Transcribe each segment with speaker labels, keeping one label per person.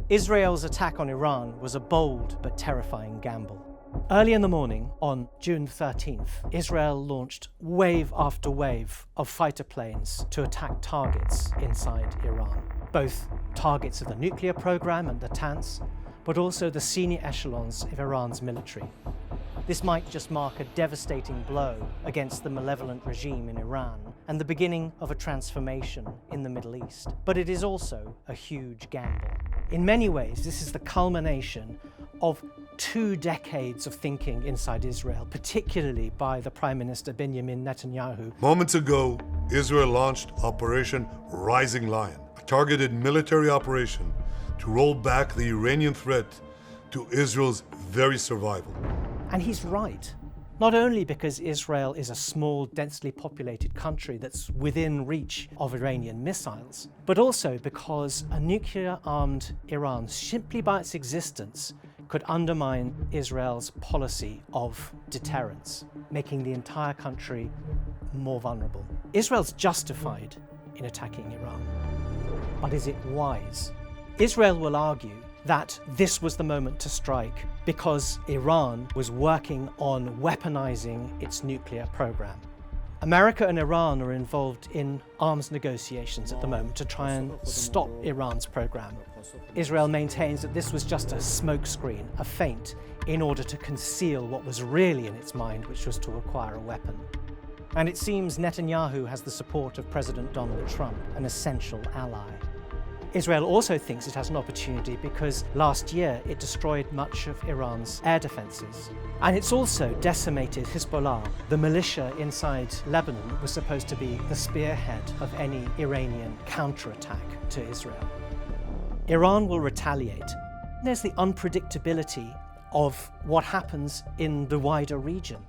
Speaker 1: Israel's attack on Iran was a bold but terrifying gamble. Early in the morning, on June 13th, Israel launched wave after wave of fighter planes to attack targets inside Iran. Both targets of the nuclear program and Natanz, but also the senior echelons of Iran's military. This might just mark a devastating blow against the malevolent regime in Iran and the beginning of a transformation in the Middle East. But it is also a huge gamble. In many ways, this is the culmination of 2 decades of thinking inside Israel, particularly by the Prime Minister Benjamin Netanyahu.
Speaker 2: Moments ago, Israel launched Operation Rising Lion, a targeted military operation to roll back the Iranian threat to Israel's very survival.
Speaker 1: And he's right. Not only because Israel is a small, densely populated country that's within reach of Iranian missiles, but also because a nuclear-armed Iran, simply by its existence, could undermine Israel's policy of deterrence, making the entire country more vulnerable. Israel's justified in attacking Iran, but is it wise? Israel will argue that this was the moment to strike because Iran was working on weaponizing its nuclear program. America and Iran are involved in arms negotiations at the moment to try and stop Iran's program. Israel maintains that this was just a smokescreen, a feint, in order to conceal what was really in its mind, which was to acquire a weapon. And it seems Netanyahu has the support of President Donald Trump, an essential ally. Israel also thinks it has an opportunity because last year it destroyed much of Iran's air defenses. And it's also decimated Hezbollah, the militia inside Lebanon that was supposed to be the spearhead of any Iranian counterattack to Israel. Iran will retaliate. There's the unpredictability of what happens in the wider region.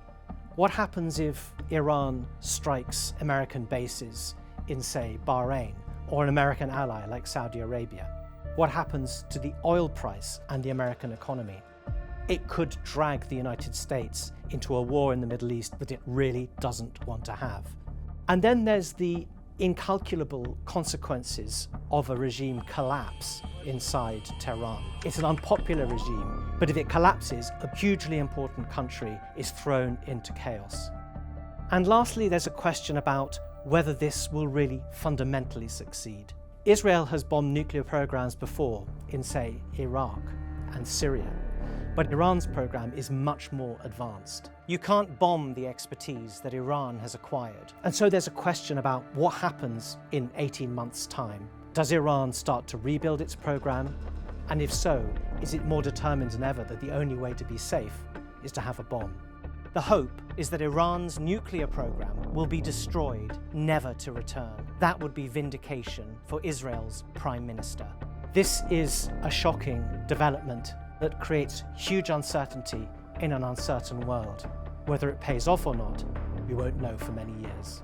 Speaker 1: What happens if Iran strikes American bases in, say, Bahrain, or an American ally like Saudi Arabia? What happens to the oil price and the American economy? It could drag the United States into a war in the Middle East that it really doesn't want to have. And then there's the incalculable consequences of a regime collapse inside Tehran. It's an unpopular regime, but if it collapses, a hugely important country is thrown into chaos. And lastly, there's a question about whether this will really fundamentally succeed. Israel has bombed nuclear programs before in, say, Iraq and Syria, but Iran's program is much more advanced. You can't bomb the expertise that Iran has acquired. And so there's a question about what happens in 18 months' time. Does Iran start to rebuild its program? And if so, is it more determined than ever that the only way to be safe is to have a bomb? The hope is that Iran's nuclear program will be destroyed, never to return. That would be vindication for Israel's prime minister. This is a shocking development that creates huge uncertainty in an uncertain world. Whether it pays off or not, we won't know for many years.